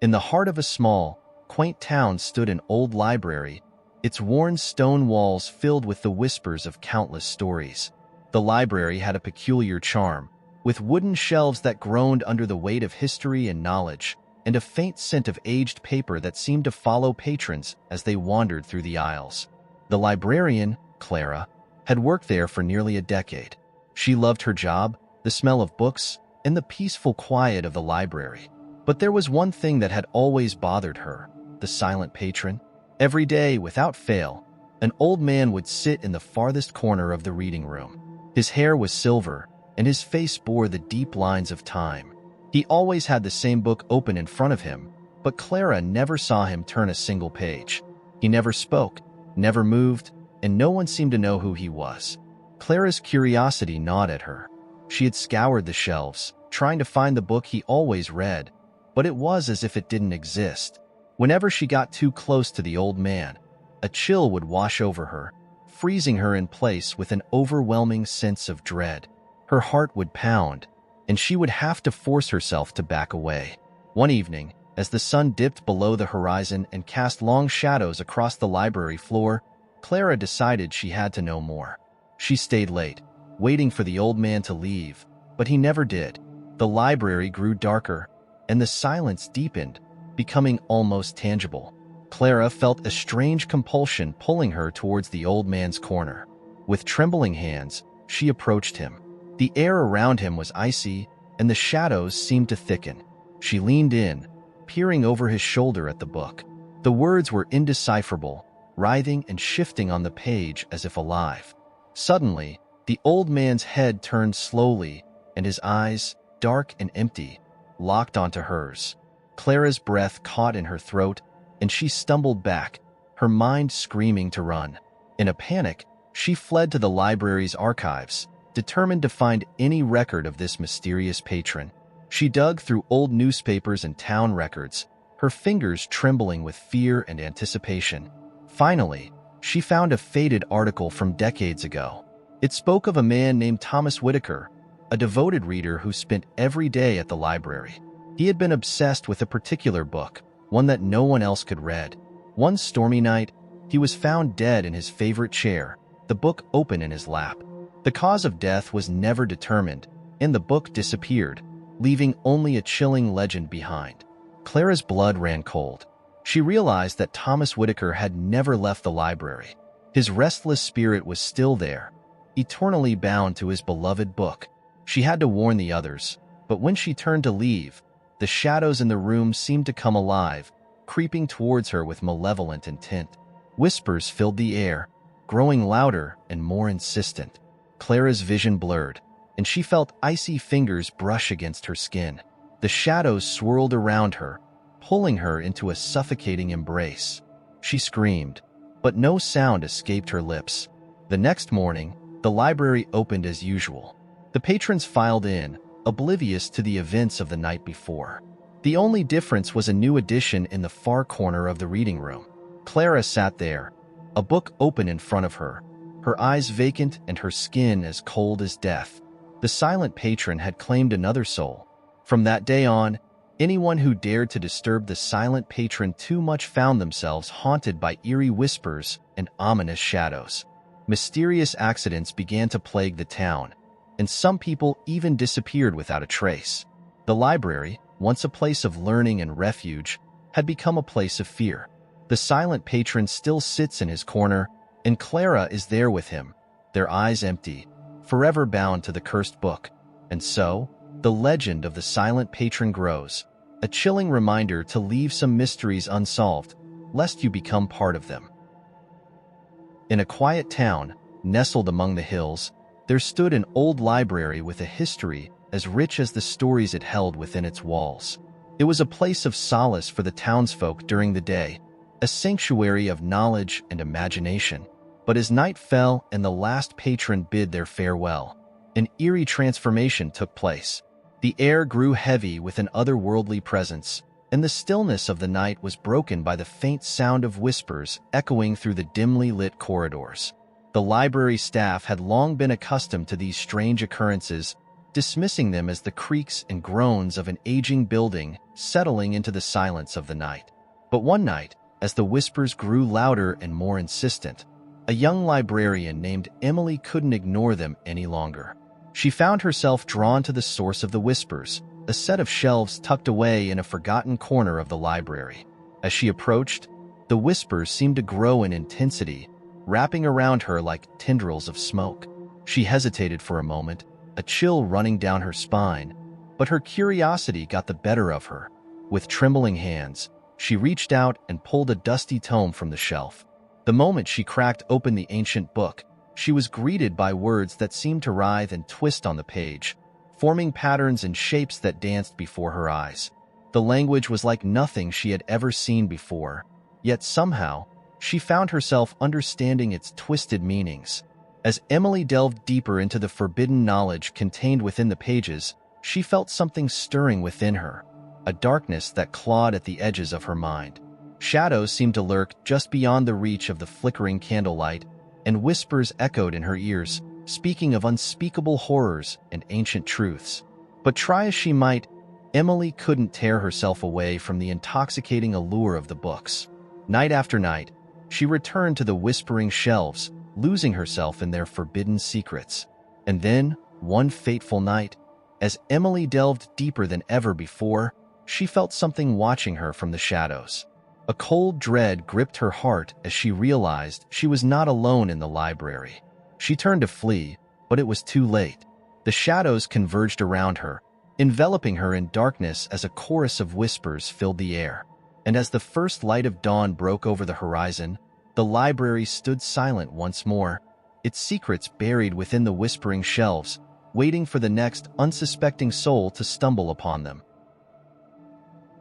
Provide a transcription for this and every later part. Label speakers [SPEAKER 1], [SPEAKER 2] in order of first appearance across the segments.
[SPEAKER 1] In the heart of a small, quaint town stood an old library, its worn stone walls filled with the whispers of countless stories. The library had a peculiar charm, with wooden shelves that groaned under the weight of history and knowledge, and a faint scent of aged paper that seemed to follow patrons as they wandered through the aisles. The librarian, Clara, had worked there for nearly a decade. She loved her job, the smell of books, and the peaceful quiet of the library. But there was one thing that had always bothered her: the silent patron. Every day, without fail, an old man would sit in the farthest corner of the reading room. His hair was silver, and his face bore the deep lines of time. He always had the same book open in front of him, but Clara never saw him turn a single page. He never spoke, never moved, and no one seemed to know who he was. Clara's curiosity gnawed at her. She had scoured the shelves, trying to find the book he always read, but it was as if it didn't exist. Whenever she got too close to the old man, a chill would wash over her, freezing her in place with an overwhelming sense of dread. Her heart would pound, and she would have to force herself to back away. One evening, as the sun dipped below the horizon and cast long shadows across the library floor, Clara decided she had to know more. She stayed late, waiting for the old man to leave, but he never did. The library grew darker, and the silence deepened, becoming almost tangible. Clara felt a strange compulsion pulling her towards the old man's corner. With trembling hands, she approached him. The air around him was icy, and the shadows seemed to thicken. She leaned in, peering over his shoulder at the book. The words were indecipherable, writhing and shifting on the page as if alive. Suddenly, the old man's head turned slowly, and his eyes, dark and empty, locked onto hers. Clara's breath caught in her throat, and she stumbled back, her mind screaming to run. In a panic, she fled to the library's archives, determined to find any record of this mysterious patron. She dug through old newspapers and town records, her fingers trembling with fear and anticipation. Finally, she found a faded article from decades ago. It spoke of a man named Thomas Whitaker, a devoted reader who spent every day at the library. He had been obsessed with a particular book, one that no one else could read. One stormy night, he was found dead in his favorite chair, the book open in his lap. The cause of death was never determined, and the book disappeared, leaving only a chilling legend behind. Clara's blood ran cold. She realized that Thomas Whitaker had never left the library. His restless spirit was still there, eternally bound to his beloved book. She had to warn the others, but when she turned to leave, the shadows in the room seemed to come alive, creeping towards her with malevolent intent. Whispers filled the air, growing louder and more insistent. Clara's vision blurred, and she felt icy fingers brush against her skin. The shadows swirled around her, pulling her into a suffocating embrace. She screamed, but no sound escaped her lips. The next morning, the library opened as usual. The patrons filed in, oblivious to the events of the night before. The only difference was a new addition in the far corner of the reading room. Clara sat there, a book open in front of her, her eyes vacant and her skin as cold as death. The silent patron had claimed another soul. From that day on, anyone who dared to disturb the silent patron too much found themselves haunted by eerie whispers and ominous shadows. Mysterious accidents began to plague the town, and some people even disappeared without a trace. The library, once a place of learning and refuge, had become a place of fear. The silent patron still sits in his corner, and Clara is there with him, their eyes empty, forever bound to the cursed book. And so, the legend of the silent patron grows, a chilling reminder to leave some mysteries unsolved, lest you become part of them. In a quiet town, nestled among the hills, there stood an old library with a history as rich as the stories it held within its walls. It was a place of solace for the townsfolk during the day, a sanctuary of knowledge and imagination. But as night fell and the last patron bid their farewell, an eerie transformation took place. The air grew heavy with an otherworldly presence, and the stillness of the night was broken by the faint sound of whispers echoing through the dimly lit corridors. The library staff had long been accustomed to these strange occurrences, dismissing them as the creaks and groans of an aging building settling into the silence of the night. But one night, as the whispers grew louder and more insistent, a young librarian named Emily couldn't ignore them any longer. She found herself drawn to the source of the whispers, a set of shelves tucked away in a forgotten corner of the library. As she approached, the whispers seemed to grow in intensity, wrapping around her like tendrils of smoke. She hesitated for a moment, a chill running down her spine, but her curiosity got the better of her. With trembling hands, she reached out and pulled a dusty tome from the shelf. The moment she cracked open the ancient book, she was greeted by words that seemed to writhe and twist on the page, forming patterns and shapes that danced before her eyes. The language was like nothing she had ever seen before, yet somehow, she found herself understanding its twisted meanings. As Emily delved deeper into the forbidden knowledge contained within the pages, she felt something stirring within her, a darkness that clawed at the edges of her mind. Shadows seemed to lurk just beyond the reach of the flickering candlelight, and whispers echoed in her ears, speaking of unspeakable horrors and ancient truths. But try as she might, Emily couldn't tear herself away from the intoxicating allure of the books. Night after night, she returned to the whispering shelves, losing herself in their forbidden secrets. And then, one fateful night, as Emily delved deeper than ever before, she felt something watching her from the shadows. A cold dread gripped her heart as she realized she was not alone in the library. She turned to flee, but it was too late. The shadows converged around her, enveloping her in darkness as a chorus of whispers filled the air. And as the first light of dawn broke over the horizon, the library stood silent once more, its secrets buried within the whispering shelves, waiting for the next unsuspecting soul to stumble upon them.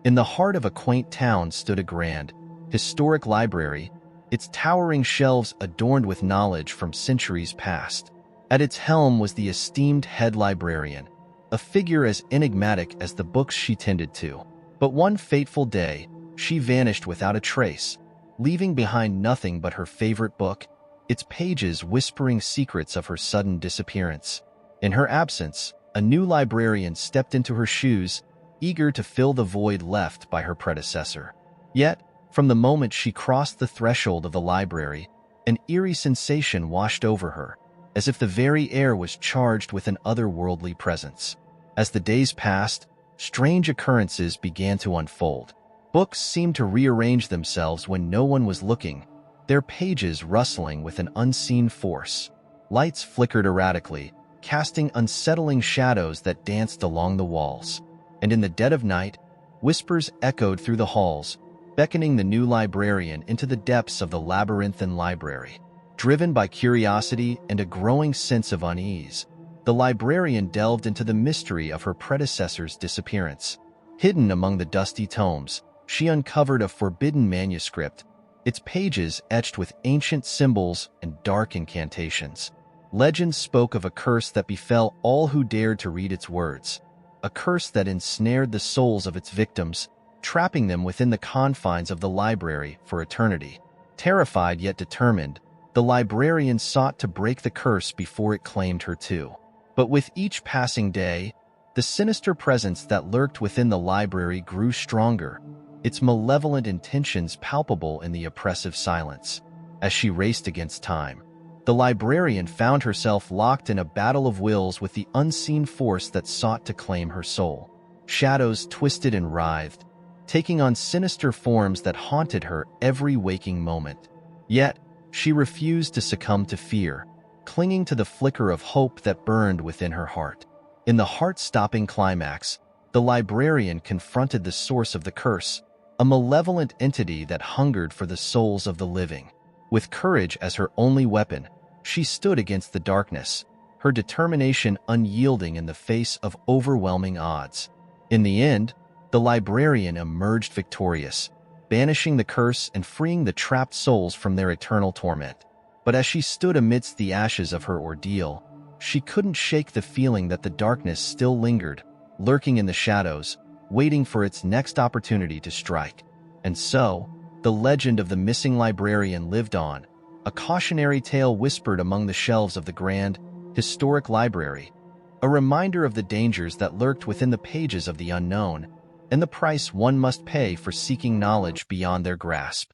[SPEAKER 1] In the heart of a quaint town stood a grand, historic library, its towering shelves adorned with knowledge from centuries past. At its helm was the esteemed head librarian, a figure as enigmatic as the books she tended to. But one fateful day, she vanished without a trace, leaving behind nothing but her favorite book, its pages whispering secrets of her sudden disappearance. In her absence, a new librarian stepped into her shoes, eager to fill the void left by her predecessor. Yet, from the moment she crossed the threshold of the library, an eerie sensation washed over her, as if the very air was charged with an otherworldly presence. As the days passed, strange occurrences began to unfold. Books seemed to rearrange themselves when no one was looking, their pages rustling with an unseen force. Lights flickered erratically, casting unsettling shadows that danced along the walls. And in the dead of night, whispers echoed through the halls, beckoning the new librarian into the depths of the labyrinthine library. Driven by curiosity and a growing sense of unease, the librarian delved into the mystery of her predecessor's disappearance. Hidden among the dusty tomes, she uncovered a forbidden manuscript, its pages etched with ancient symbols and dark incantations. Legends spoke of a curse that befell all who dared to read its words, a curse that ensnared the souls of its victims, trapping them within the confines of the library for eternity. Terrified yet determined, the librarian sought to break the curse before it claimed her too. But with each passing day, the sinister presence that lurked within the library grew stronger, its malevolent intentions palpable in the oppressive silence. As she raced against time, the librarian found herself locked in a battle of wills with the unseen force that sought to claim her soul. Shadows twisted and writhed, taking on sinister forms that haunted her every waking moment. Yet, she refused to succumb to fear, clinging to the flicker of hope that burned within her heart. In the heart-stopping climax, the librarian confronted the source of the curse, a malevolent entity that hungered for the souls of the living. With courage as her only weapon, she stood against the darkness, her determination unyielding in the face of overwhelming odds. In the end, the librarian emerged victorious, banishing the curse and freeing the trapped souls from their eternal torment. But as she stood amidst the ashes of her ordeal, she couldn't shake the feeling that the darkness still lingered, lurking in the shadows, waiting for its next opportunity to strike. And so, the legend of the missing librarian lived on, a cautionary tale whispered among the shelves of the grand, historic library, a reminder of the dangers that lurked within the pages of the unknown, and the price one must pay for seeking knowledge beyond their grasp.